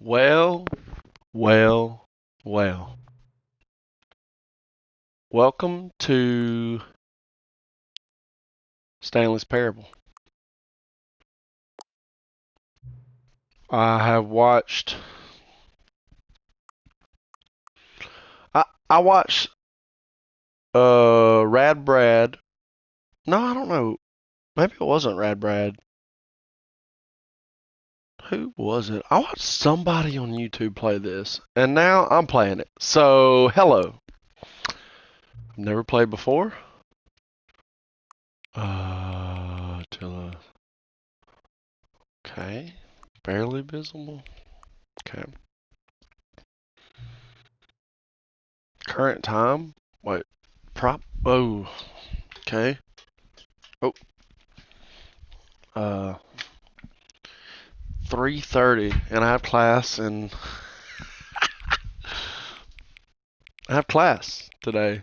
Well, well, well. Welcome to Stanley's Parable. I have watched. I watched Rad Brad. No, I don't know. Maybe it wasn't Rad Brad. Who was it? I watched somebody on YouTube play this, and now I'm playing it. So, hello. I've never played before. Till okay, barely visible. Okay. Current time. Wait. Prop. Oh. Okay. Oh. Uh. 3:30, and I have class, and I have class today.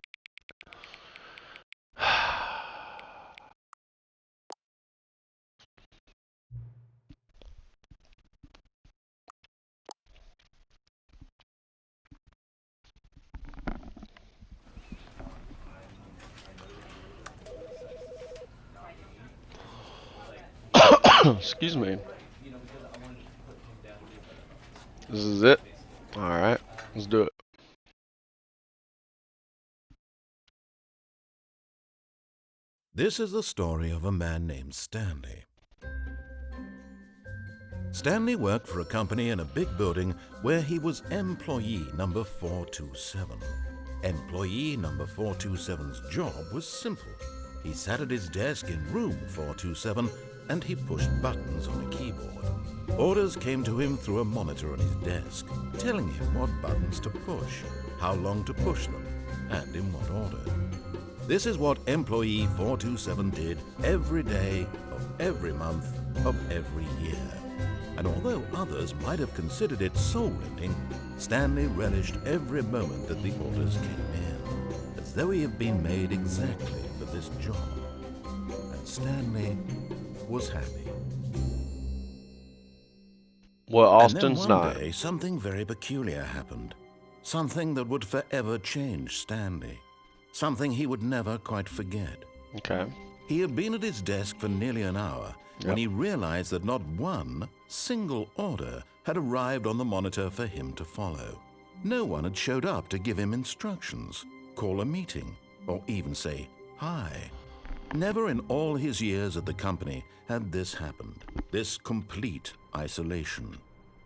Excuse me. This is it. All right, let's do it. This is the story of a man named Stanley. Stanley worked for a company in a big building where he was employee number 427. Employee number 427's job was simple. He sat at his desk in room 427 and he pushed buttons on a keyboard. Orders came to him through a monitor on his desk, telling him what buttons to push, how long to push them, and in what order. This is what employee 427 did every day of every month of every year. And although others might have considered it soul-rending, Stanley relished every moment that the orders came in, as though he had been made exactly for this job. And Stanley was happy. Well, And then Austin's one not. day, something very peculiar happened. Something that would forever change Stanley. Something he would never quite forget. Okay. He had been at his desk for nearly an hour when Yep. he realized that not one single order had arrived on the monitor for him to follow. No one had showed up to give him instructions, call a meeting, or even say hi. Never in all his years at the company had this happened, this complete isolation.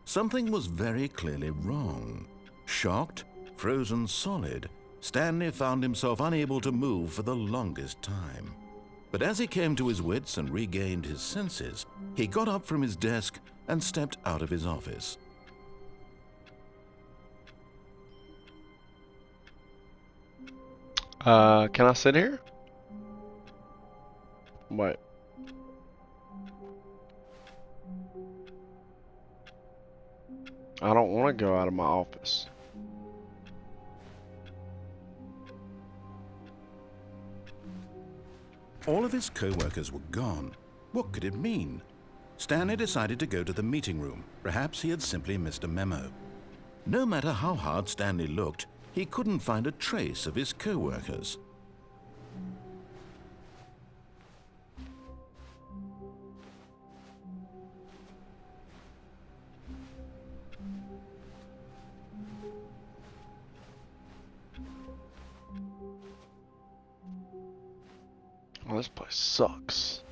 Something was very clearly wrong. Shocked, frozen solid, Stanley found himself unable to move for the longest time. But as he came to his wits and regained his senses, he got up from his desk and stepped out of his office. Can I sit here? Wait. I don't want to go out of my office. All of his co-workers were gone. What could it mean? Stanley decided to go to the meeting room. Perhaps he had simply missed a memo. No matter how hard Stanley looked, he couldn't find a trace of his co-workers. Oh, this place sucks.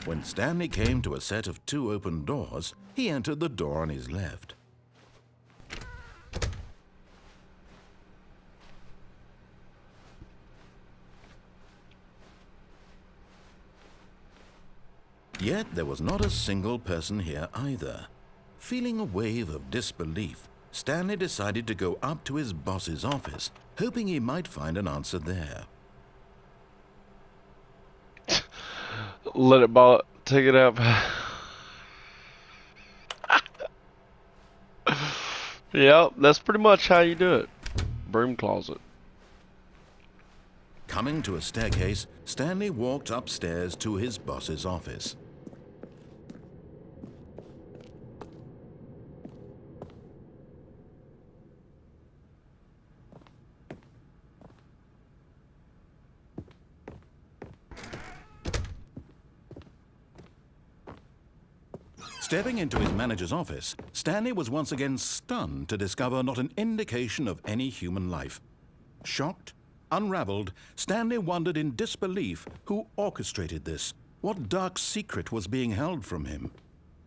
When Stanley came to a set of two open doors, he entered the door on his left. Yet there was not a single person here either. Feeling a wave of disbelief, Stanley decided to go up to his boss's office, hoping he might find an answer there. Let it ball. Take it up. Yep, that's pretty much how you do it. Broom closet. Coming to a staircase, Stanley walked upstairs to his boss's office. Stepping into his manager's office, Stanley was once again stunned to discover not an indication of any human life. Shocked, unraveled, Stanley wondered in disbelief who orchestrated this. What dark secret was being held from him?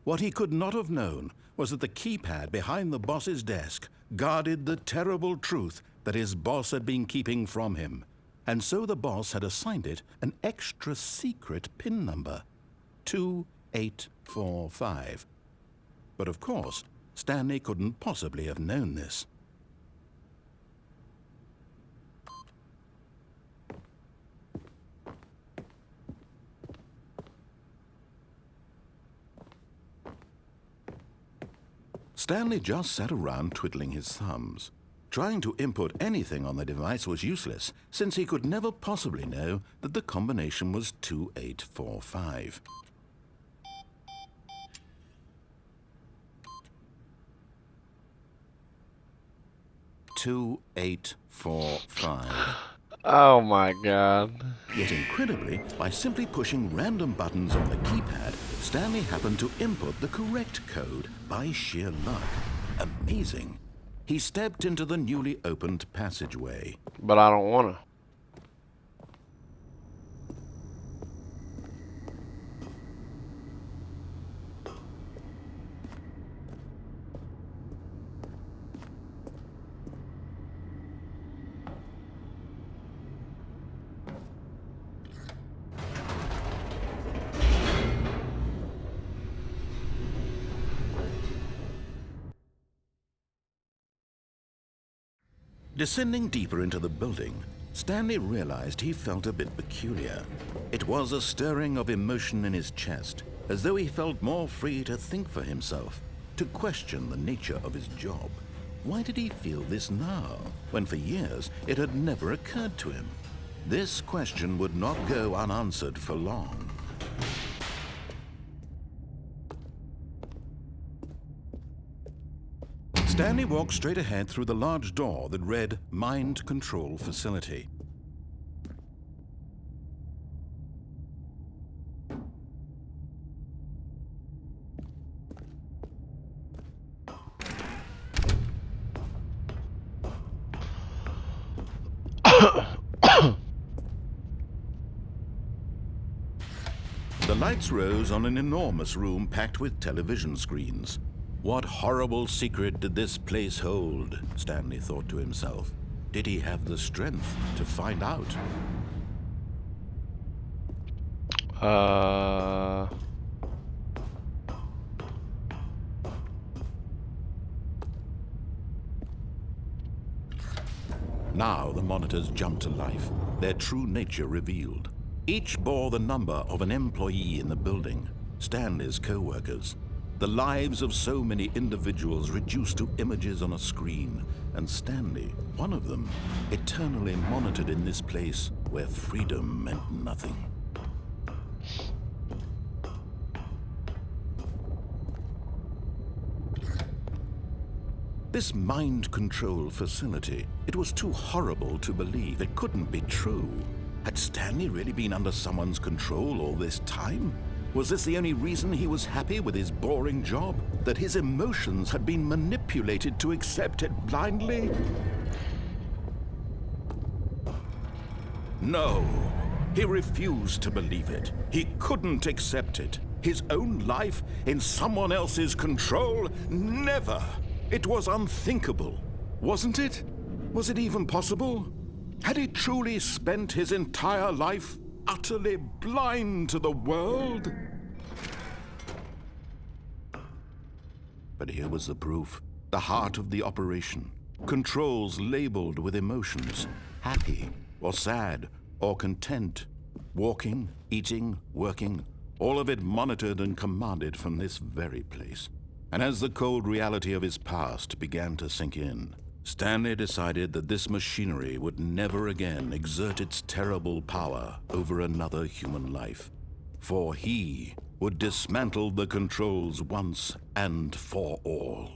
What he could not have known was that the keypad behind the boss's desk guarded the terrible truth that his boss had been keeping from him. And so the boss had assigned it an extra secret PIN number, 2845. But of course, Stanley couldn't possibly have known this. Stanley just sat around twiddling his thumbs. Trying to input anything on the device was useless, since he could never possibly know that the combination was 2845. Oh my god. Yet incredibly, by simply pushing random buttons on the keypad, Stanley happened to input the correct code by sheer luck. Amazing. He stepped into the newly opened passageway. But I don't want to. Descending deeper into the building, Stanley realized he felt a bit peculiar. It was a stirring of emotion in his chest, as though he felt more free to think for himself, to question the nature of his job. Why did he feel this now, when for years it had never occurred to him? This question would not go unanswered for long. Stanley walked straight ahead through the large door that read Mind Control Facility. The lights rose on an enormous room packed with television screens. What horrible secret did this place hold? Stanley thought to himself. Did he have the strength to find out? Now the monitors jumped to life, their true nature revealed. Each bore the number of an employee in the building, Stanley's co-workers. The lives of so many individuals reduced to images on a screen, and Stanley, one of them, eternally monitored in this place where freedom meant nothing. This mind control facility, it was too horrible to believe. It couldn't be true. Had Stanley really been under someone's control all this time? Was this the only reason he was happy with his boring job? That his emotions had been manipulated to accept it blindly? No, he refused to believe it. He couldn't accept it. His own life in someone else's control? Never! It was unthinkable, wasn't it? Was it even possible? Had he truly spent his entire life utterly blind to the world? But here was the proof, the heart of the operation. Controls labeled with emotions, happy or sad or content, walking, eating, working, all of it monitored and commanded from this very place. And as the cold reality of his past began to sink in, Stanley decided that this machinery would never again exert its terrible power over another human life. For he would dismantle the controls once and for all.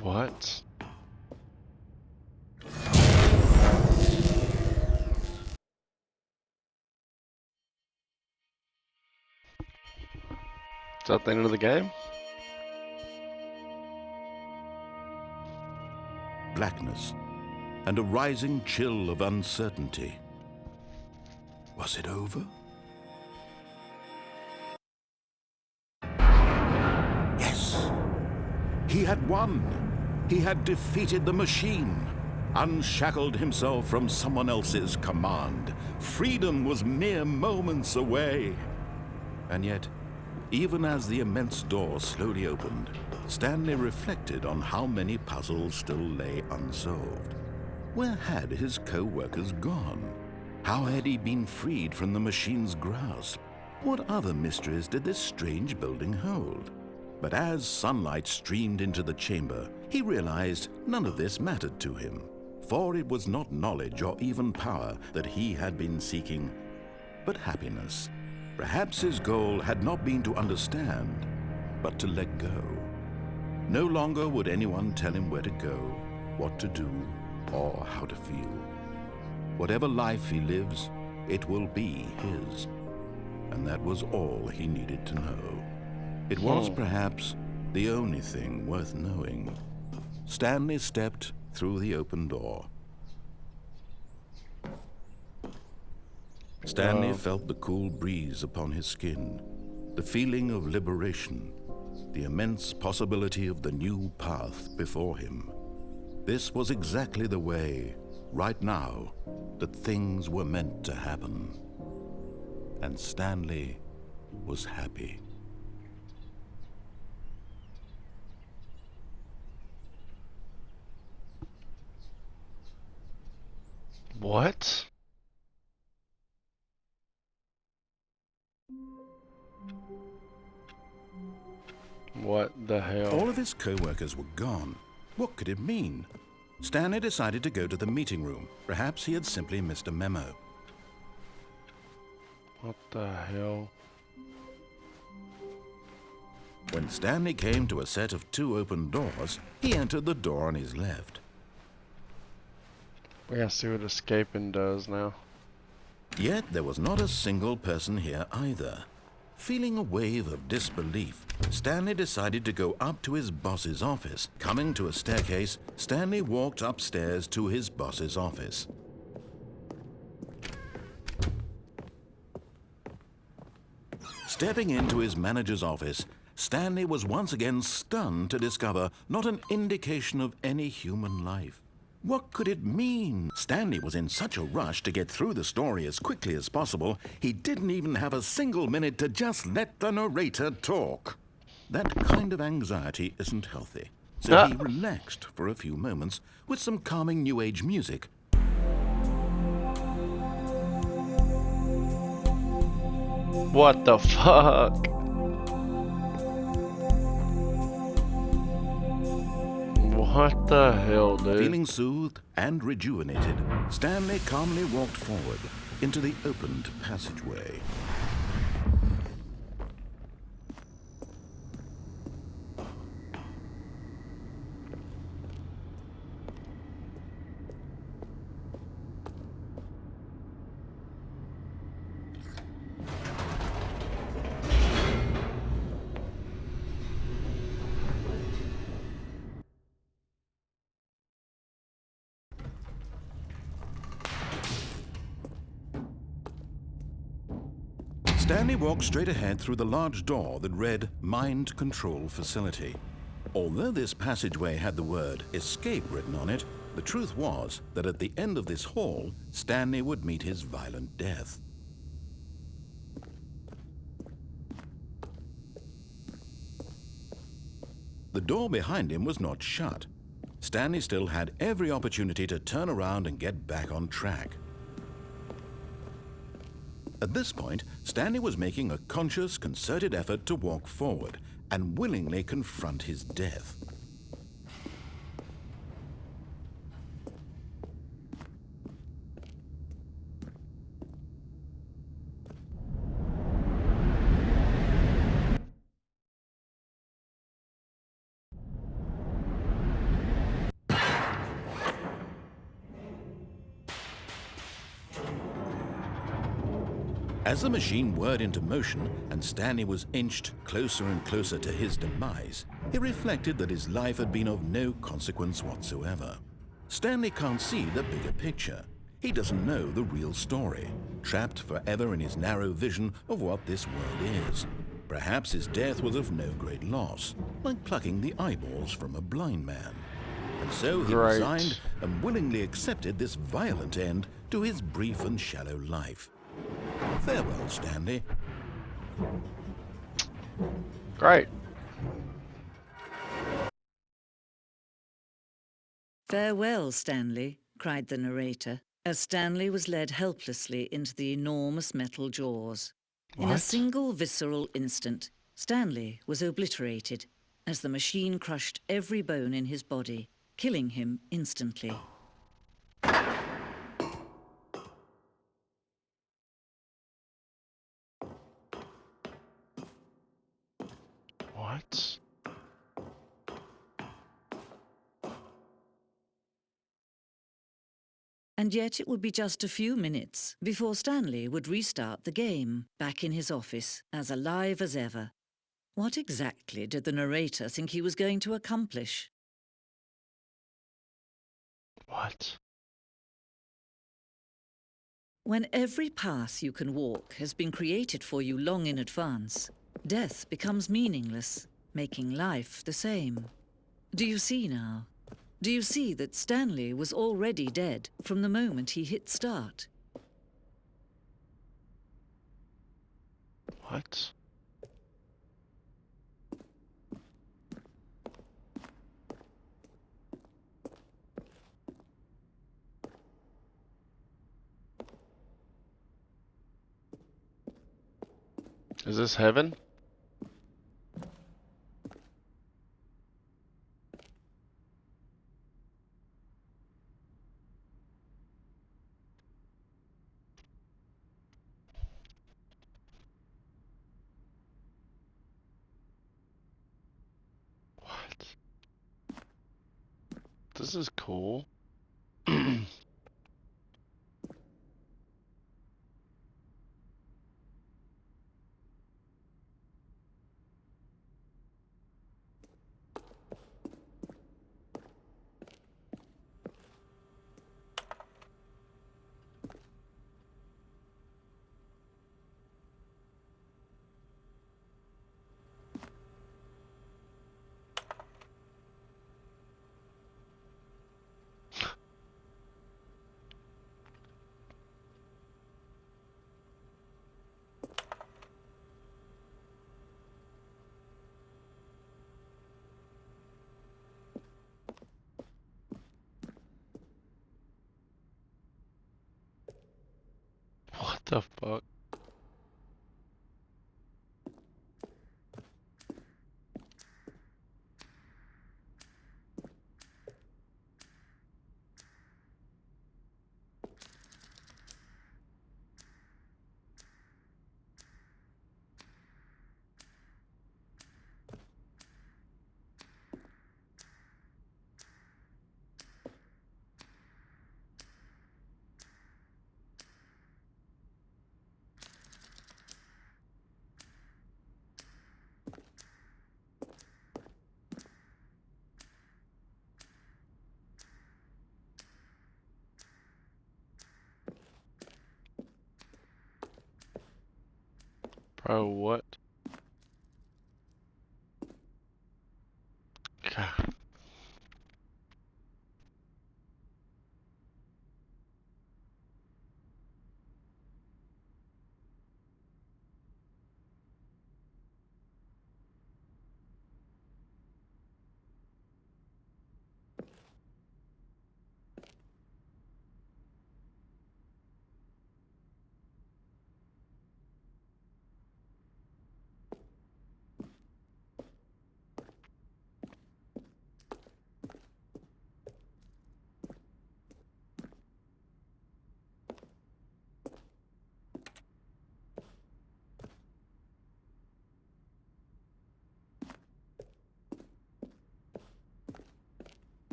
What? Is that the end of the game? Blackness and a rising chill of uncertainty. Was it over? Yes! He had won! He had defeated the machine, unshackled himself from someone else's command. Freedom was mere moments away. And yet, even as the immense door slowly opened, Stanley reflected on how many puzzles still lay unsolved. Where had his co-workers gone? How had he been freed from the machine's grasp? What other mysteries did this strange building hold? But as sunlight streamed into the chamber, he realized none of this mattered to him, for it was not knowledge or even power that he had been seeking, but happiness. Perhaps his goal had not been to understand, but to let go. No longer would anyone tell him where to go, what to do, or how to feel. Whatever life he lives, it will be his. And that was all he needed to know. It was perhaps the only thing worth knowing. Stanley stepped through the open door. Stanley felt the cool breeze upon his skin, the feeling of liberation, the immense possibility of the new path before him. This was exactly the way, right now, that things were meant to happen. And Stanley was happy. What? What the hell? All of his co-workers were gone. What could it mean? Stanley decided to go to the meeting room. Perhaps he had simply missed a memo. What the hell? When Stanley came to a set of 2 open doors, he entered the door on his left. We gotta see what escaping does now. Yet there was not a single person here either. Feeling a wave of disbelief, Stanley decided to go up to his boss's office. Coming to a staircase, Stanley walked upstairs to his boss's office. Stepping into his manager's office, Stanley was once again stunned to discover not an indication of any human life. What could it mean? Stanley was in such a rush to get through the story as quickly as possible, he didn't even have a single minute to just let the narrator talk. That kind of anxiety isn't healthy, so he relaxed for a few moments with some calming New Age music. What the fuck? What the hell, dude? Feeling soothed and rejuvenated, Stanley calmly walked forward into the opened passageway. Stanley walked straight ahead through the large door that read Mind Control Facility. Although this passageway had the word escape written on it, the truth was that at the end of this hall, Stanley would meet his violent death. The door behind him was not shut. Stanley still had every opportunity to turn around and get back on track. At this point, Stanley was making a conscious, concerted effort to walk forward and willingly confront his death. As the machine whirred into motion and Stanley was inched closer and closer to his demise, he reflected that his life had been of no consequence whatsoever. Stanley can't see the bigger picture. He doesn't know the real story, trapped forever in his narrow vision of what this world is. Perhaps his death was of no great loss, like plucking the eyeballs from a blind man. And so he resigned and willingly accepted this violent end to his brief and shallow life. Farewell, Stanley. Great. "Farewell, Stanley," cried the narrator, as Stanley was led helplessly into the enormous metal jaws. In a What? single visceral instant, Stanley was obliterated as the machine crushed every bone in his body, killing him instantly. What? And yet it would be just a few minutes before Stanley would restart the game, back in his office, as alive as ever. What exactly did the narrator think he was going to accomplish? What? When every path you can walk has been created for you long in advance, death becomes meaningless, making life the same. Do you see now? Do you see that Stanley was already dead from the moment he hit start? What? Is this heaven? What? This is cool. What the fuck? Bro, what? God.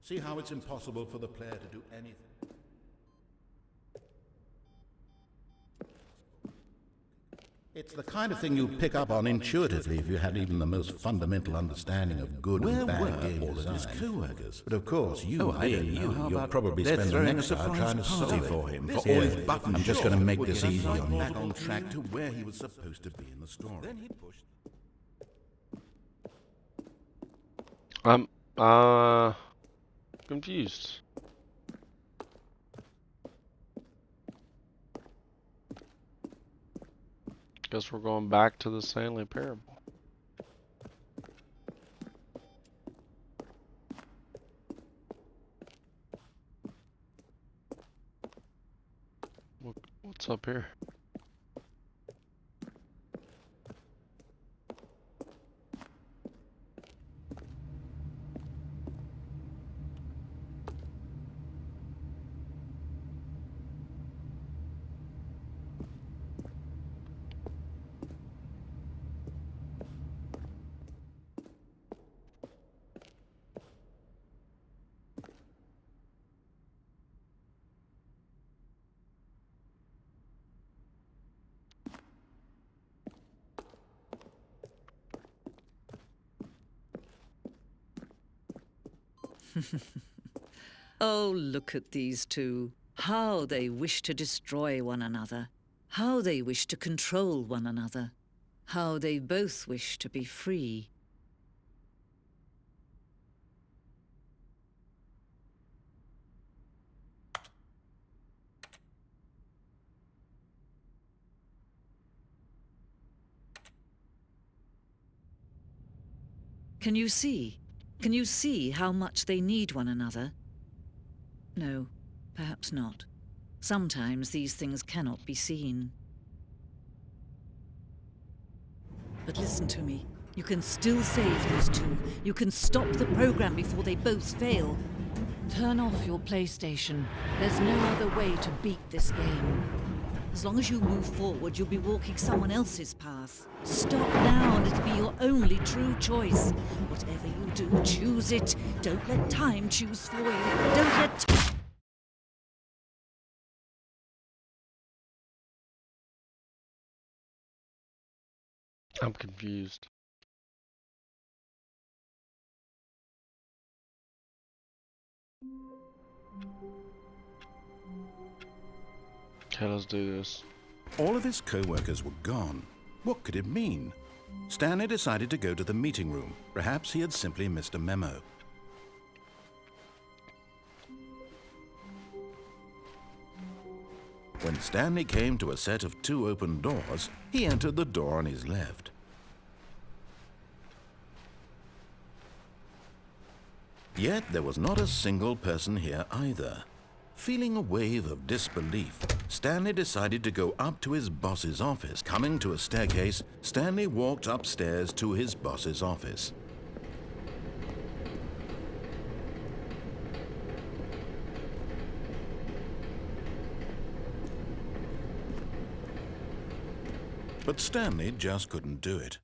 See how it's impossible for the player to do anything? It's the kind of thing you pick up on intuitively if you had even the most fundamental understanding of good and bad game all of his co-workers. But of course, you'll probably spend the next hour trying to solve it for him. For all his buttons, I'm just going to make this easy on you. Back on track to where he was supposed to be in the story. Then he pushed. I'm confused. Guess we're going back to the Stanley parable. What's up here? Oh, look at these two. How they wish to destroy one another. How they wish to control one another. How they both wish to be free. Can you see? Can you see how much they need one another? No, perhaps not. Sometimes these things cannot be seen. But listen to me. You can still save these two. You can stop the program before they both fail. Turn off your PlayStation. There's no other way to beat this game. As long as you move forward, you'll be walking someone else's path. Stop now and it'll be your only true choice. Whatever you do, choose it. Don't let time choose for you. Don't let... I'm confused. Okay, let's do this. All of his co-workers were gone. What could it mean? Stanley decided to go to the meeting room. Perhaps he had simply missed a memo. When Stanley came to a set of 2 open doors, he entered the door on his left. Yet there was not a single person here either. Feeling a wave of disbelief, Stanley decided to go up to his boss's office. Coming to a staircase, Stanley walked upstairs to his boss's office. But Stanley just couldn't do it.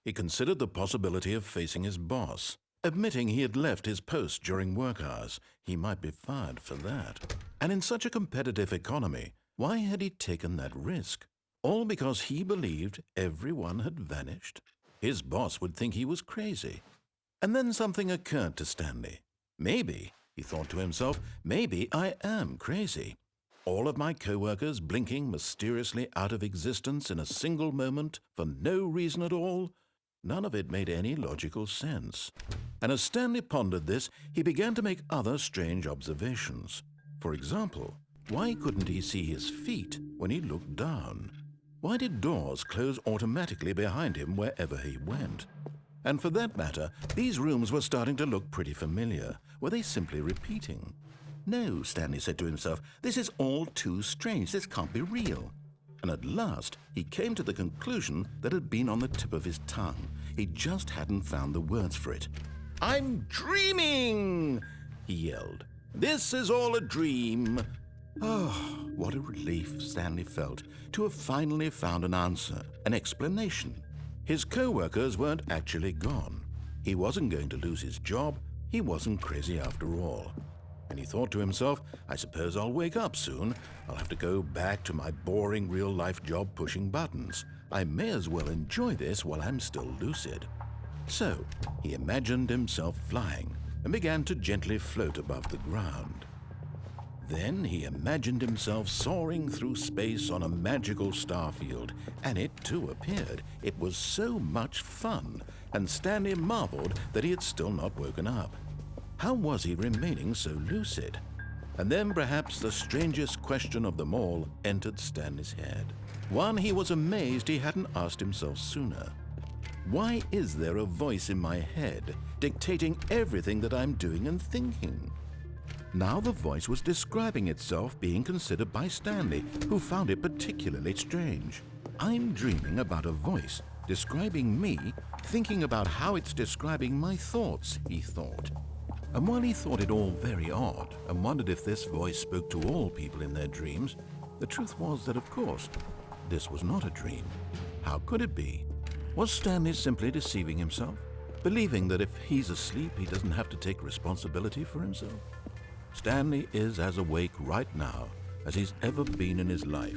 He considered the possibility of facing his boss. Admitting he had left his post during work hours, he might be fired for that. And in such a competitive economy, why had he taken that risk? All because he believed everyone had vanished? His boss would think he was crazy. And then something occurred to Stanley. Maybe, he thought to himself, maybe I am crazy. All of my co-workers blinking mysteriously out of existence in a single moment for no reason at all? None of it made any logical sense. And as Stanley pondered this, he began to make other strange observations. For example, why couldn't he see his feet when he looked down? Why did doors close automatically behind him wherever he went? And for that matter, these rooms were starting to look pretty familiar. Were they simply repeating? No, Stanley said to himself, this is all too strange. This can't be real. And at last, he came to the conclusion that had been on the tip of his tongue. He just hadn't found the words for it. "I'm dreaming!" he yelled. "This is all a dream." Oh, what a relief Stanley felt to have finally found an answer, an explanation. His co-workers weren't actually gone. He wasn't going to lose his job. He wasn't crazy after all. And he thought to himself, I suppose I'll wake up soon. I'll have to go back to my boring real-life job pushing buttons. I may as well enjoy this while I'm still lucid. So, he imagined himself flying and began to gently float above the ground. Then he imagined himself soaring through space on a magical starfield, and it too appeared. It was so much fun, and Stanley marveled that he had still not woken up. How was he remaining so lucid? And then perhaps the strangest question of them all entered Stanley's head. One he was amazed he hadn't asked himself sooner. Why is there a voice in my head dictating everything that I'm doing and thinking? Now the voice was describing itself being considered by Stanley, who found it particularly strange. I'm dreaming about a voice describing me, thinking about how it's describing my thoughts, he thought. And while he thought it all very odd and wondered if this voice spoke to all people in their dreams, the truth was that, of course, this was not a dream. How could it be? Was Stanley simply deceiving himself, believing that if he's asleep, he doesn't have to take responsibility for himself? Stanley is as awake right now as he's ever been in his life.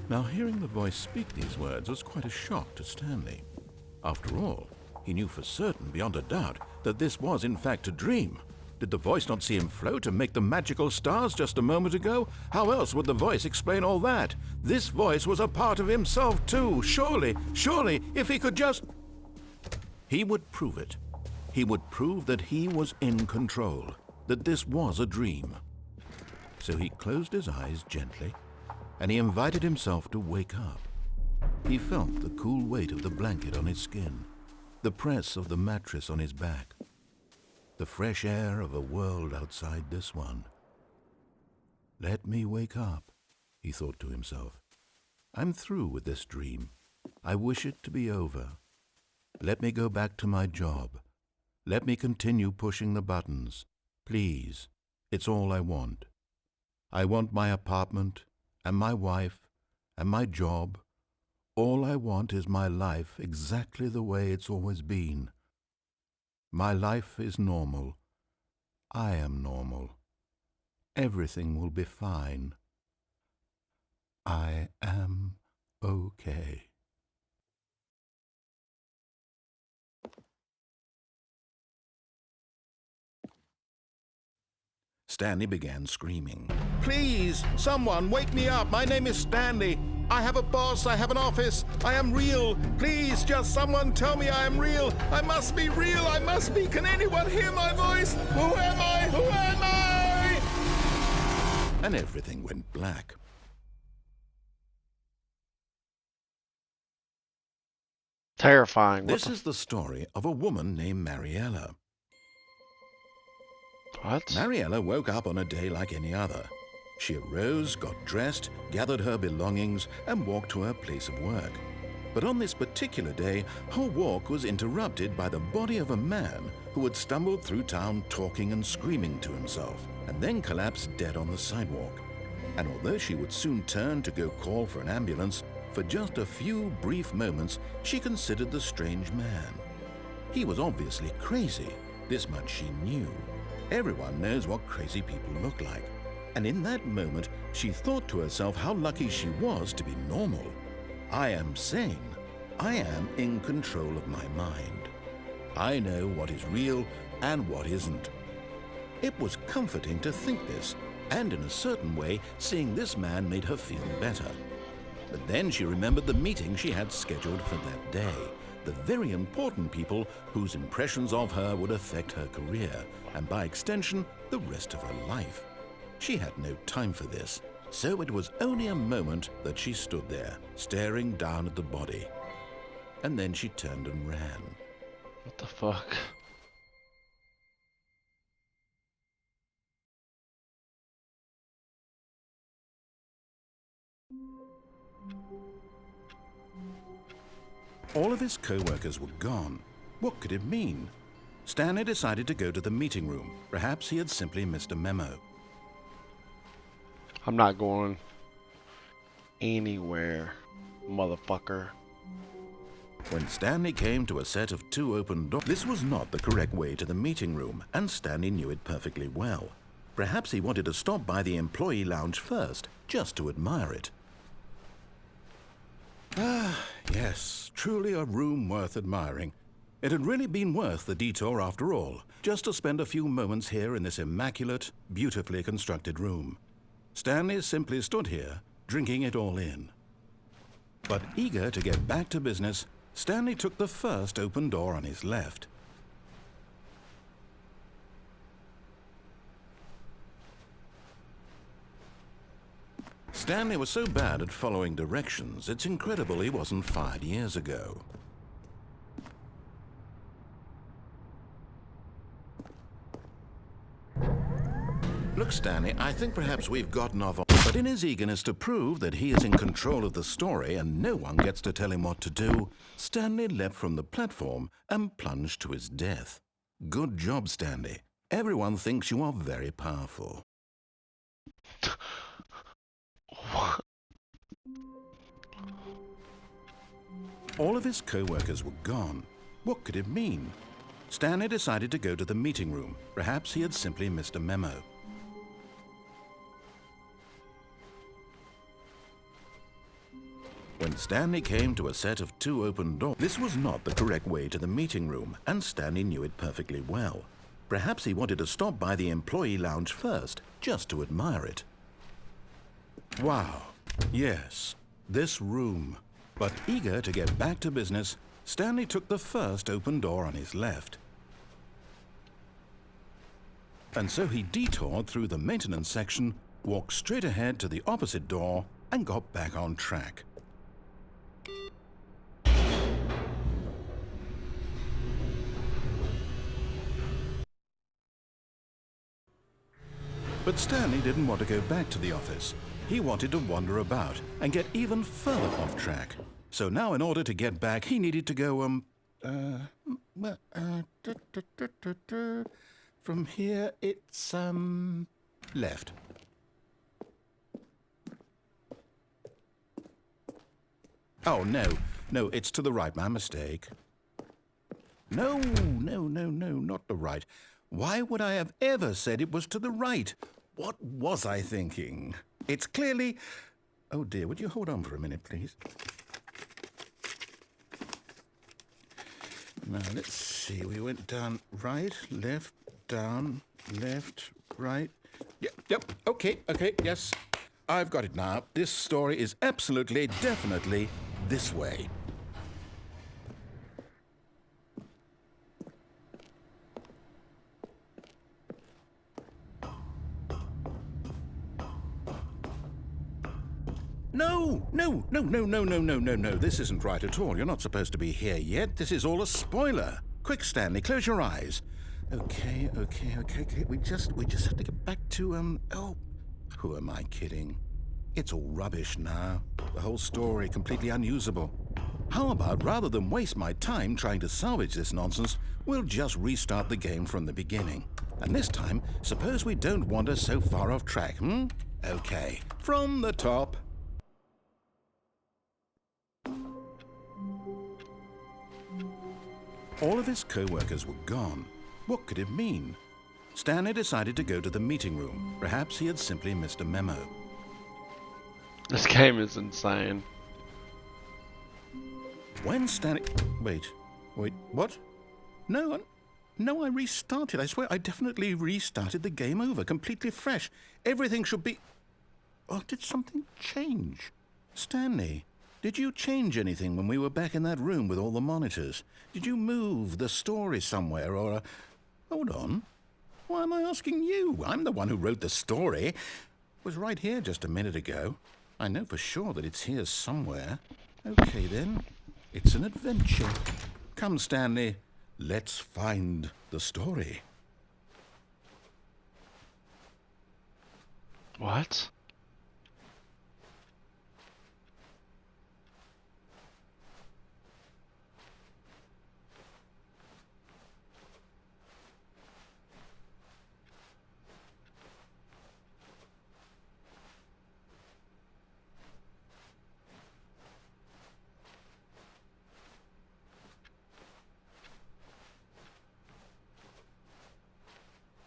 Now, hearing the voice speak these words was quite a shock to Stanley. After all, he knew for certain, beyond a doubt, that this was in fact a dream. Did the voice not see him float and make the magical stars just a moment ago? How else would the voice explain all that? This voice was a part of himself too. Surely, if he could just... He would prove it. He would prove that he was in control, that this was a dream. So he closed his eyes gently, and he invited himself to wake up. He felt the cool weight of the blanket on his skin, the press of the mattress on his back, the fresh air of a world outside this one. Let me wake up, he thought to himself. I'm through with this dream. I wish it to be over. Let me go back to my job. Let me continue pushing the buttons. Please, it's all I want. I want my apartment and my wife and my job. All I want is my life exactly the way it's always been. My life is normal. I am normal. Everything will be fine. I am okay. Stanley began screaming. Please, someone, wake me up. My name is Stanley. I have a boss. I have an office. I am real. Please, just someone tell me I am real. I must be real. I must be. Can anyone hear my voice? Who am I? Who am I? And everything went black. Terrifying. This is the story of a woman named Mariella. What? Mariella woke up on a day like any other. She arose, got dressed, gathered her belongings, and walked to her place of work. But on this particular day, her walk was interrupted by the body of a man who had stumbled through town talking and screaming to himself, and then collapsed dead on the sidewalk. And although she would soon turn to go call for an ambulance, for just a few brief moments she considered the strange man. He was obviously crazy, this much she knew. Everyone knows what crazy people look like. And in that moment, she thought to herself how lucky she was to be normal. I am sane. I am in control of my mind. I know what is real and what isn't. It was comforting to think this, and in a certain way, seeing this man made her feel better. But then she remembered the meeting she had scheduled for that day, the very important people whose impressions of her would affect her career, and by extension, the rest of her life. She had no time for this, so it was only a moment that she stood there, staring down at the body. And then she turned and ran. What the fuck? All of his co-workers were gone. What could it mean? Stanley decided to go to the meeting room. Perhaps he had simply missed a memo. I'm not going anywhere, motherfucker. When Stanley came to a set of 2 open doors, this was not the correct way to the meeting room, and Stanley knew it perfectly well. Perhaps he wanted to stop by the employee lounge first, just to admire it. Ah, yes, truly a room worth admiring. It had really been worth the detour after all, just to spend a few moments here in this immaculate, beautifully constructed room. Stanley simply stood here, drinking it all in. But eager to get back to business, Stanley took the first open door on his left. Stanley was so bad at following directions, it's incredible he wasn't fired years ago. Look, Stanley, I think perhaps we've gotten off on... But in his eagerness to prove that he is in control of the story and no one gets to tell him what to do, Stanley leapt from the platform and plunged to his death. Good job, Stanley. Everyone thinks you are very powerful. What? All of his co-workers were gone. What could it mean? Stanley decided to go to the meeting room. Perhaps he had simply missed a memo. When Stanley came to a set of 2 open doors, this was not the correct way to the meeting room, and Stanley knew it perfectly well. Perhaps he wanted to stop by the employee lounge first, just to admire it. Wow, yes, this room. But eager to get back to business, Stanley took the first open door on his left. And so he detoured through the maintenance section, walked straight ahead to the opposite door, and got back on track. But Stanley didn't want to go back to the office. He wanted to wander about and get even further off track. So now in order to get back, he needed to go, from here it's, left. Oh, no, it's to the right, my mistake. No, not the right. Why would I have ever said it was to the right? What was I thinking? It's clearly... Oh dear, would you hold on for a minute, please? Now, let's see. We went down right, left, down, left, right. Yep, okay, yes. I've got it now. This story is absolutely, definitely this way. No. This isn't right at all. You're not supposed to be here yet. This is all a spoiler. Quick, Stanley, close your eyes. Okay. We just have to get back to, oh, who am I kidding? It's all rubbish now. The whole story completely unusable. How about, rather than waste my time trying to salvage this nonsense, we'll just restart the game from the beginning. And this time, suppose we don't wander so far off track, Okay, from the top. All of his co-workers were gone. What could it mean? Stanley decided to go to the meeting room. Perhaps he had simply missed a memo. This game is insane. When Stanley... Wait, what? No, I restarted. I swear, I definitely restarted the game over, completely fresh. Everything should be... Oh, did something change? Stanley, did you change anything when we were back in that room with all the monitors? Did you move the story somewhere, or... Hold on. Why am I asking you? I'm the one who wrote the story. It was right here just a minute ago. I know for sure that it's here somewhere. Okay, then. It's an adventure. Come, Stanley. Let's find the story. What?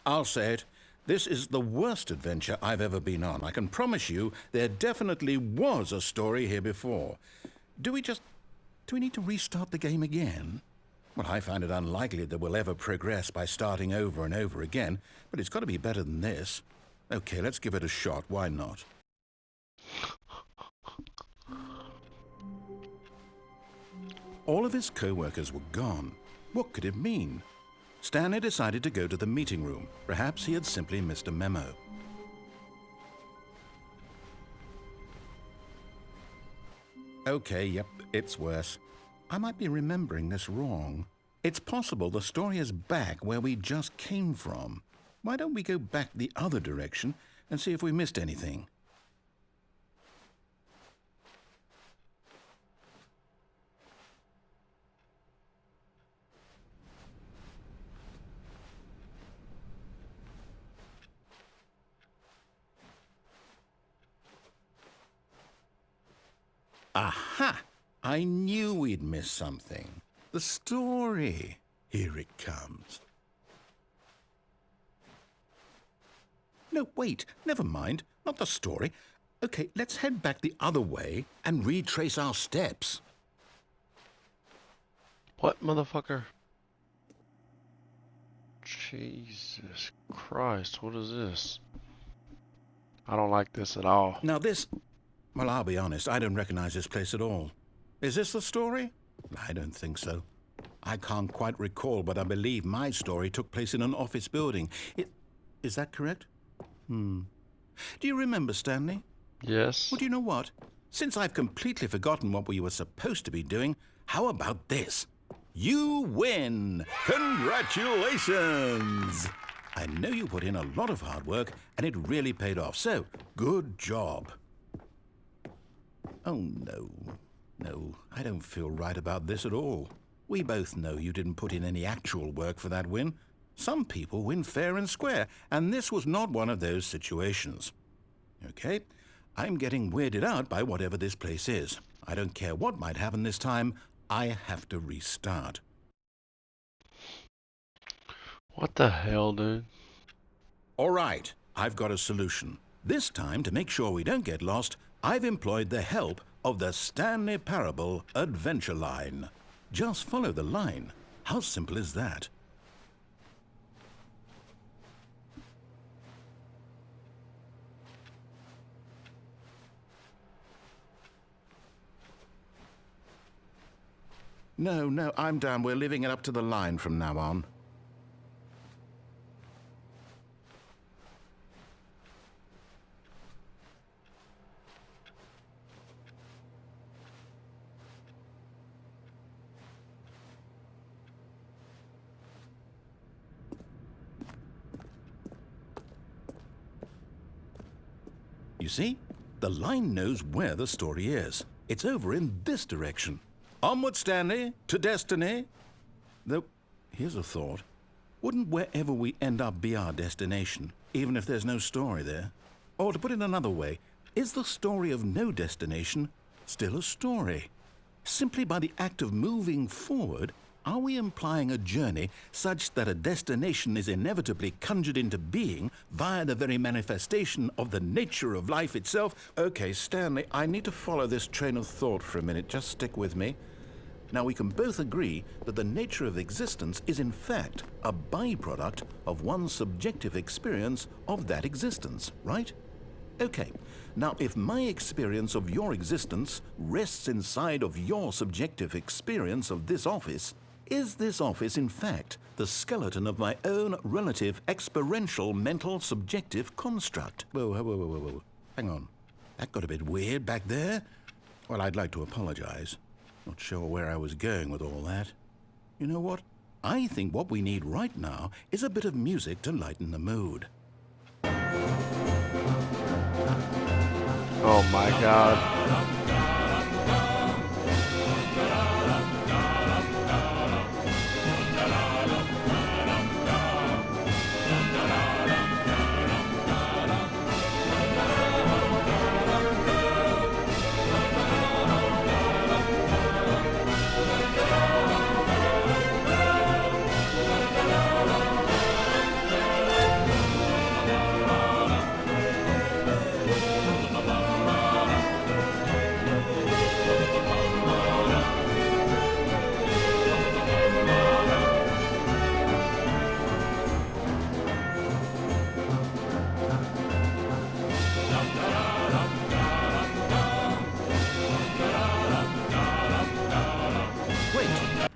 I'll say it. This is the worst adventure I've ever been on. I can promise you there definitely was a story here before. Do we need to restart the game again? Well, I find it unlikely that we'll ever progress by starting over and over again, but it's got to be better than this. Okay, let's give it a shot. Why not? All of his co-workers were gone. What could it mean? Stanley decided to go to the meeting room. Perhaps he had simply missed a memo. Okay, yep, it's worse. I might be remembering this wrong. It's possible the story is back where we just came from. Why don't we go back the other direction and see if we missed anything? Aha! I knew we'd miss something. The story. Here it comes. No, wait. Never mind. Not the story. Okay, let's head back the other way and retrace our steps. What, motherfucker? Jesus Christ, what is this? I don't like this at all. Now this... Well, I'll be honest, I don't recognize this place at all. Is this the story? I don't think so. I can't quite recall, but I believe my story took place in an office building. Is that correct? Do you remember, Stanley? Yes. Well, do you know what? Since I've completely forgotten what we were supposed to be doing, how about this? You win! Congratulations! I know you put in a lot of hard work, and it really paid off, so good job. Oh, no. No, I don't feel right about this at all. We both know you didn't put in any actual work for that win. Some people win fair and square, and this was not one of those situations. Okay, I'm getting weirded out by whatever this place is. I don't care what might happen this time. I have to restart. What the hell, dude? All right, I've got a solution. This time, to make sure we don't get lost, I've employed the help of the Stanley Parable Adventure Line. Just follow the line. How simple is that? No, I'm down. We're leaving it up to the line from now on. You see? The line knows where the story is. It's over in this direction. Onward, Stanley, to destiny. Though, here's a thought. Wouldn't wherever we end up be our destination, even if there's no story there? Or to put it another way, is the story of no destination still a story? Simply by the act of moving forward, are we implying a journey such that a destination is inevitably conjured into being via the very manifestation of the nature of life itself? Okay, Stanley, I need to follow this train of thought for a minute. Just stick with me. Now, we can both agree that the nature of existence is in fact a byproduct of one's subjective experience of that existence, right? Okay, now if my experience of your existence rests inside of your subjective experience of this office, is this office, in fact, the skeleton of my own relative experiential mental subjective construct? Whoa. Hang on. That got a bit weird back there. Well, I'd like to apologize. Not sure where I was going with all that. You know what? I think what we need right now is a bit of music to lighten the mood. Oh my God.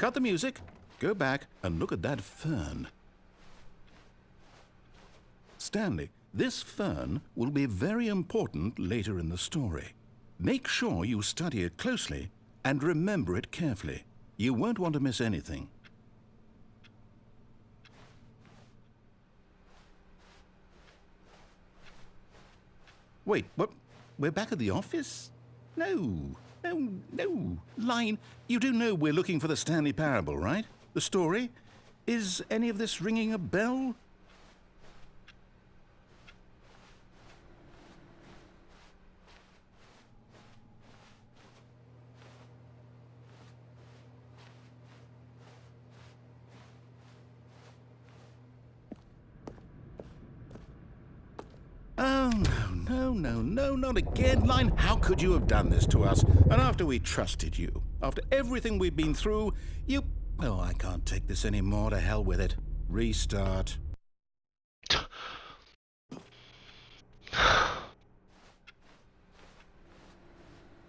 cut the music, go back and look at that fern. Stanley, this fern will be very important later in the story. Make sure you study it closely and remember it carefully. You won't want to miss anything. Wait, what? We're back at the office? No. Line, you do know we're looking for the Stanley Parable, right? The story? Is any of this ringing a bell? Oh, no, not again, Line. How could you have done this to us? And after we trusted you, after everything we've been through, you... Oh, I can't take this anymore. To hell with it. Restart.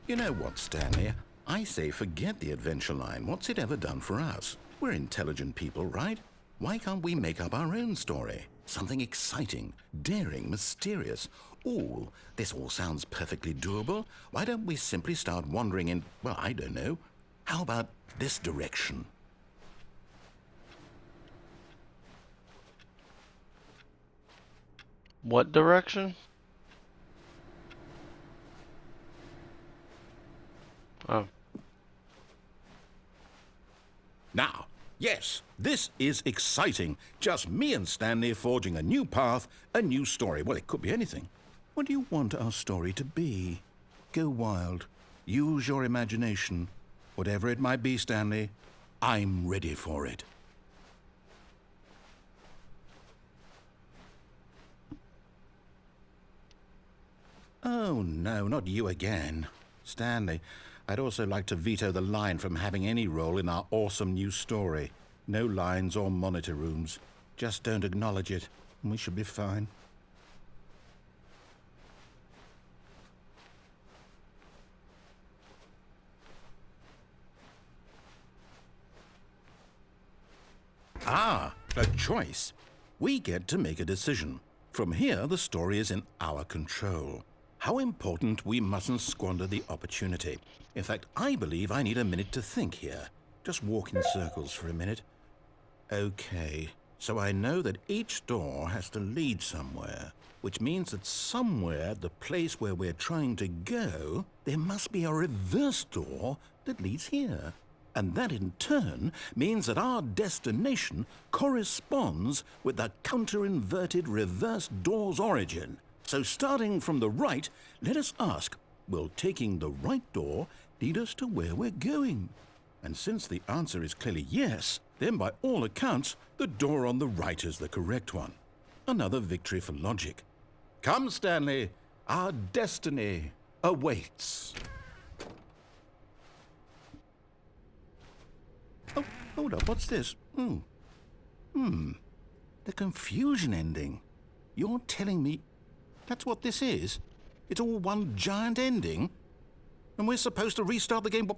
You know what, Stanley? I say forget the adventure line. What's it ever done for us? We're intelligent people, right? Why can't we make up our own story? Something exciting, daring, mysterious. Ooh, this all sounds perfectly doable. Why don't we simply start wandering in, well, I don't know. How about this direction? What direction? Oh. Now, yes, this is exciting. Just me and Stanley forging a new path, a new story. Well, it could be anything. What do you want our story to be? Go wild. Use your imagination. Whatever it might be, Stanley, I'm ready for it. Oh, no, not you again. Stanley, I'd also like to veto the line from having any role in our awesome new story. No lines or monitor rooms. Just don't acknowledge it, and we should be fine. Ah, a choice. We get to make a decision. From here, the story is in our control. How important we mustn't squander the opportunity. In fact, I believe I need a minute to think here. Just walk in circles for a minute. Okay, so I know that each door has to lead somewhere, which means that somewhere, the place where we're trying to go, there must be a reverse door that leads here. And that in turn means that our destination corresponds with the counter-inverted reverse door's origin. So starting from the right, let us ask, will taking the right door lead us to where we're going? And since the answer is clearly yes, then by all accounts, the door on the right is the correct one. Another victory for logic. Come, Stanley, our destiny awaits. Oh, hold up, what's this? The confusion ending. You're telling me that's what this is? It's all one giant ending? And we're supposed to restart the game, what,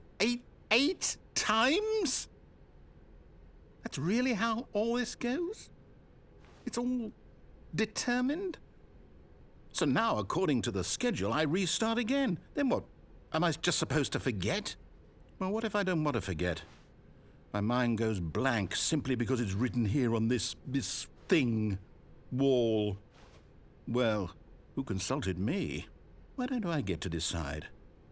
eight times? That's really how all this goes? It's all determined? So now, according to the schedule, I restart again. Then what? Am I just supposed to forget? Well, what if I don't want to forget? My mind goes blank simply because it's written here on this thing, wall. Well, who consulted me? Why don't I get to decide?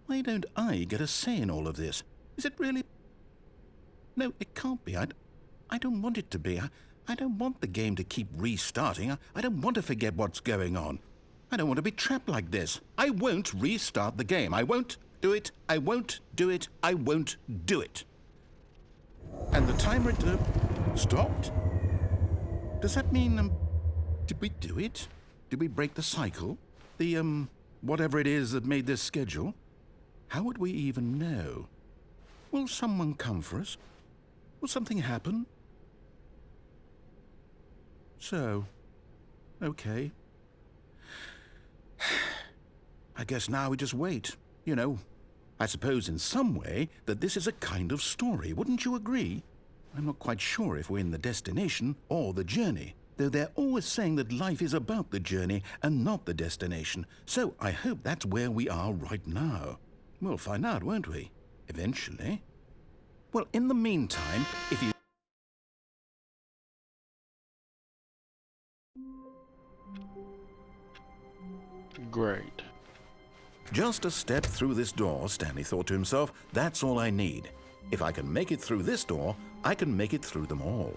Why don't I get a say in all of this? Is it really? No, it can't be. I don't want it to be. I don't want the game to keep restarting. I don't want to forget what's going on. I don't want to be trapped like this. I won't restart the game. I won't do it. I won't do it. I won't do it. And the timer stopped? Does that mean, did we do it? Did we break the cycle? The, whatever it is that made this schedule? How would we even know? Will someone come for us? Will something happen? So, okay. I guess now we just wait, you know. I suppose in some way that this is a kind of story, wouldn't you agree? I'm not quite sure if we're in the destination or the journey, though they're always saying that life is about the journey and not the destination, so I hope that's where we are right now. We'll find out, won't we? Eventually. Well, in the meantime, if you... Great. Just a step through this door, Stanley thought to himself, that's all I need. If I can make it through this door, I can make it through them all.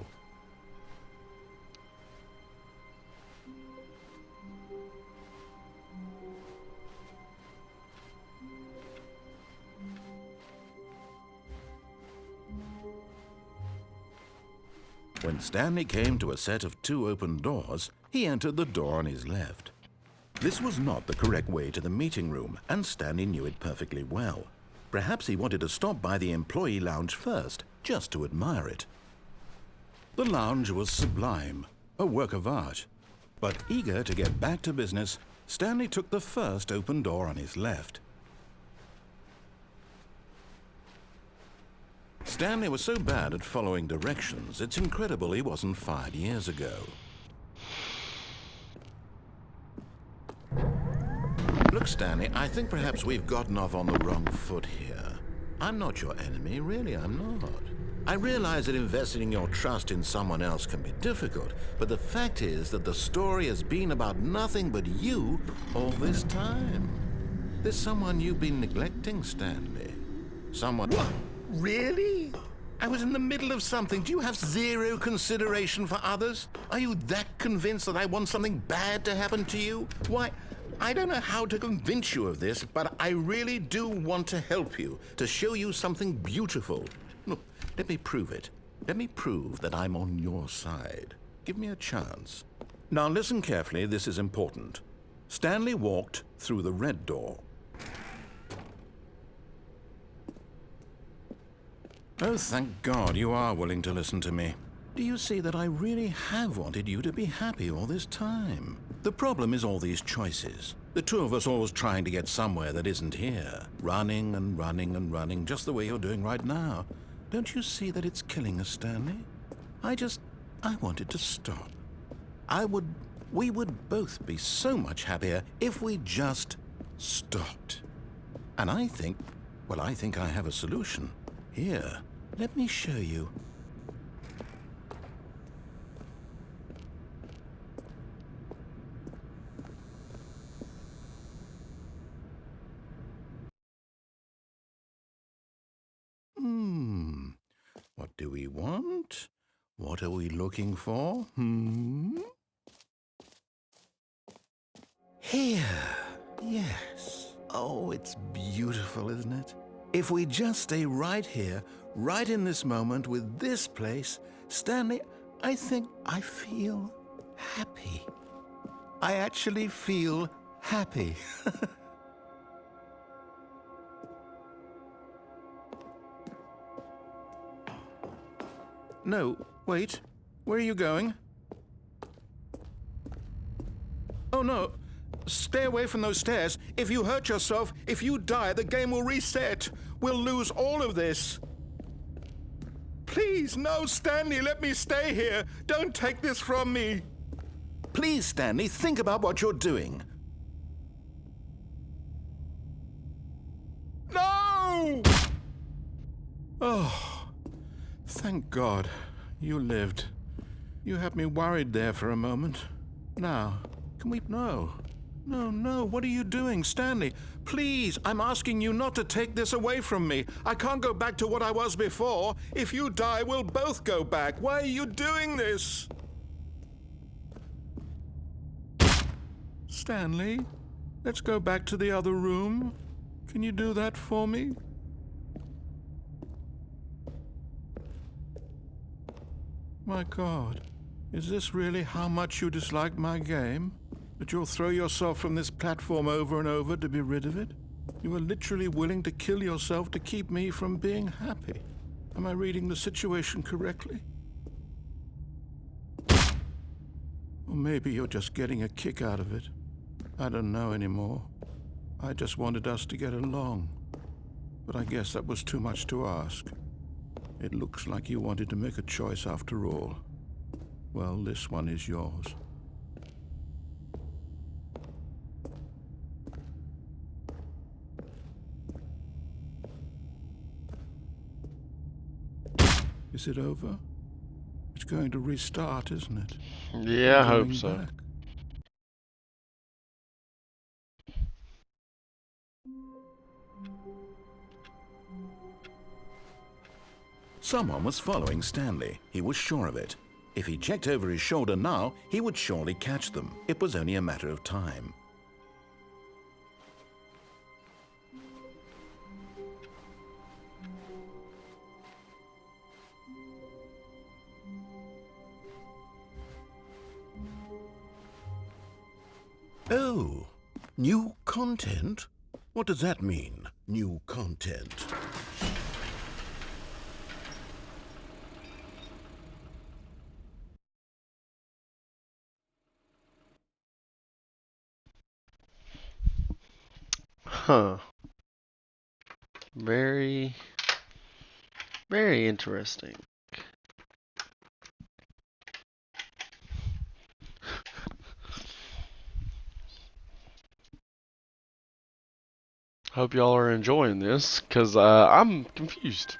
When Stanley came to a set of 2 open doors, he entered the door on his left. This was not the correct way to the meeting room, and Stanley knew it perfectly well. Perhaps he wanted to stop by the employee lounge first, just to admire it. The lounge was sublime, a work of art. But eager to get back to business, Stanley took the first open door on his left. Stanley was so bad at following directions, it's incredible he wasn't fired years ago. Look, Stanley, I think perhaps we've gotten off on the wrong foot here. I'm not your enemy, really, I'm not. I realize that investing your trust in someone else can be difficult, but the fact is that the story has been about nothing but you all this time. There's someone you've been neglecting, Stanley. Someone... What? Really? I was in the middle of something. Do you have zero consideration for others? Are you that convinced that I want something bad to happen to you? Why, I don't know how to convince you of this, but I really do want to help you, to show you something beautiful. Look, let me prove it. Let me prove that I'm on your side. Give me a chance. Now listen carefully, this is important. Stanley walked through the red door. Oh, thank God you are willing to listen to me. Do you see that I really have wanted you to be happy all this time? The problem is all these choices. The two of us always trying to get somewhere that isn't here. Running and running and running, just the way you're doing right now. Don't you see that it's killing us, Stanley? I wanted to stop. We would both be so much happier if we just stopped. And I think I have a solution. Here, let me show you. What do we want? What are we looking for? Here. Yes. Oh, it's beautiful, isn't it? If we just stay right here, right in this moment with this place, Stanley, I think I feel happy. I actually feel happy. No, wait. Where are you going? Oh, no. Stay away from those stairs. If you hurt yourself, if you die, the game will reset. We'll lose all of this. Please, no, Stanley, let me stay here. Don't take this from me. Please, Stanley, think about what you're doing. No! Oh, thank God you lived. You had me worried there for a moment. Now, can we... No, what are you doing, Stanley? Please, I'm asking you not to take this away from me. I can't go back to what I was before. If you die, we'll both go back. Why are you doing this? Stanley, let's go back to the other room. Can you do that for me? My God, is this really how much you dislike my game? That you'll throw yourself from this platform over and over to be rid of it? You were literally willing to kill yourself to keep me from being happy. Am I reading the situation correctly? Or maybe you're just getting a kick out of it. I don't know anymore. I just wanted us to get along. But I guess that was too much to ask. It looks like you wanted to make a choice after all. Well, this one is yours. Is it over? It's going to restart, isn't it? Yeah, I hope Going so. back. Someone was following Stanley. He was sure of it. If he checked over his shoulder now, he would surely catch them. It was only a matter of time. Oh, new content? What does that mean, new content? Huh. Very, very interesting. Hope y'all are enjoying this, because I'm confused.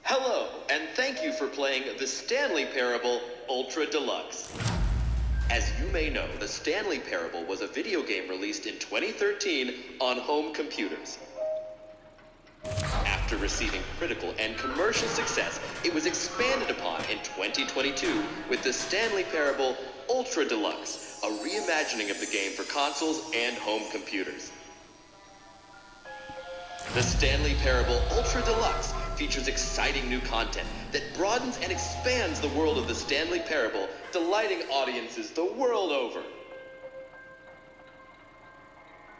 Hello, and thank you for playing the Stanley Parable Ultra Deluxe. As you may know, the Stanley Parable was a video game released in 2013 on home computers. After receiving critical and commercial success, it was expanded upon in 2022 with the Stanley Parable Ultra Deluxe, a reimagining of the game for consoles and home computers. The Stanley Parable Ultra Deluxe features exciting new content that broadens and expands the world of the Stanley Parable, delighting audiences the world over.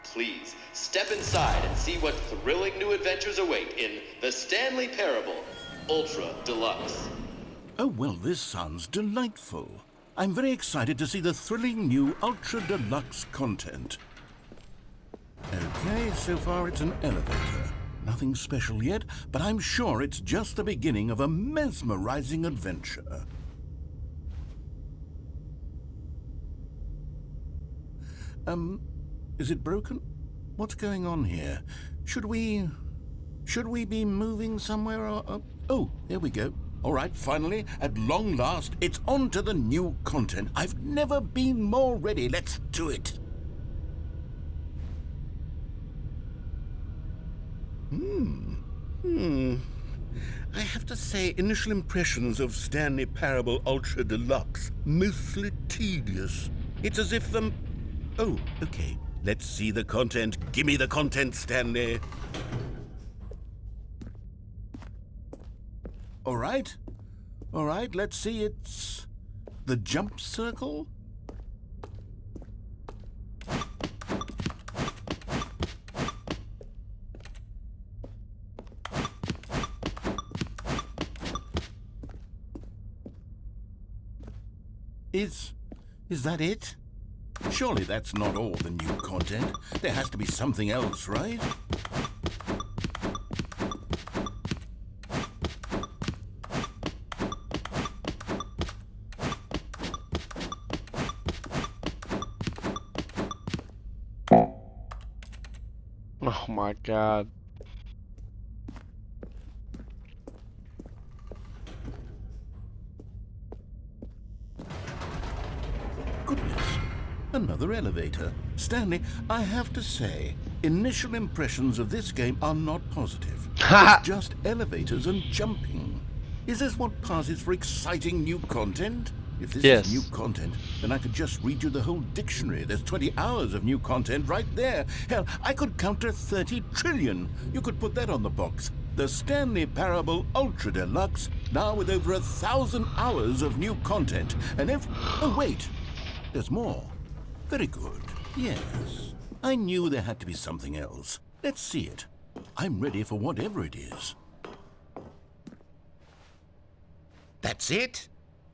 Please, step inside and see what thrilling new adventures await in the Stanley Parable Ultra Deluxe. Oh, well, this sounds delightful. I'm very excited to see the thrilling new Ultra Deluxe content. Okay, so far it's an elevator. Nothing special yet, but I'm sure it's just the beginning of a mesmerizing adventure. Is it broken? What's going on here? Should we be moving somewhere or... Oh, there we go. All right, finally, at long last, it's on to the new content. I've never been more ready. Let's do it. I have to say, initial impressions of Stanley Parable Ultra Deluxe, mostly tedious. It's as if Oh, okay. Let's see the content. Give me the content, Stanley. All right, let's see. It's the jump circle. Is that it? Surely that's not all the new content. There has to be something else, right? Oh my god. Goodness, another elevator. Stanley, I have to say, initial impressions of this game are not positive. It's just elevators and jumping. Is this what passes for exciting new content? If this Yes. is new content, then I could just read you the whole dictionary. There's 20 hours of new content right there. Hell, I could count to 30 trillion. You could put that on the box. The Stanley Parable Ultra Deluxe, now with over 1,000 hours of new content. And oh, wait. There's more. Very good. Yes. I knew there had to be something else. Let's see it. I'm ready for whatever it is. That's it?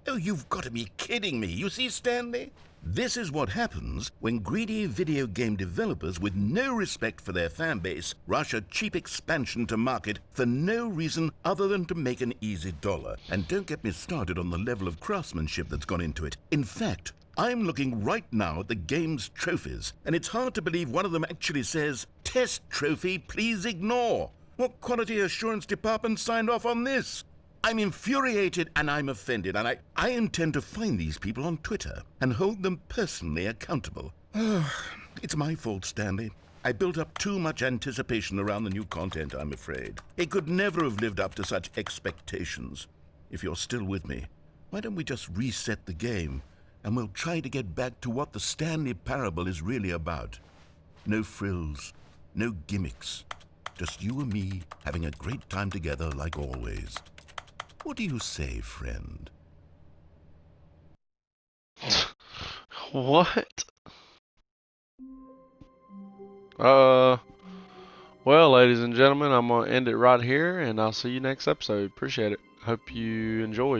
Oh, you've got to be kidding me. You see, Stanley? This is what happens when greedy video game developers with no respect for their fan base rush a cheap expansion to market for no reason other than to make an easy dollar. And don't get me started on the level of craftsmanship that's gone into it. In fact, I'm looking right now at the game's trophies, and it's hard to believe one of them actually says, "Test trophy, please ignore." What quality assurance department signed off on this? I'm infuriated and I'm offended, and I intend to find these people on Twitter and hold them personally accountable. It's my fault, Stanley. I built up too much anticipation around the new content, I'm afraid. It could never have lived up to such expectations. If you're still with me, why don't we just reset the game, and we'll try to get back to what the Stanley Parable is really about. No frills, no gimmicks. Just you and me having a great time together like always. What do you say, friend? What? Well, ladies and gentlemen, I'm going to end it right here, and I'll see you next episode. Appreciate it. Hope you enjoyed.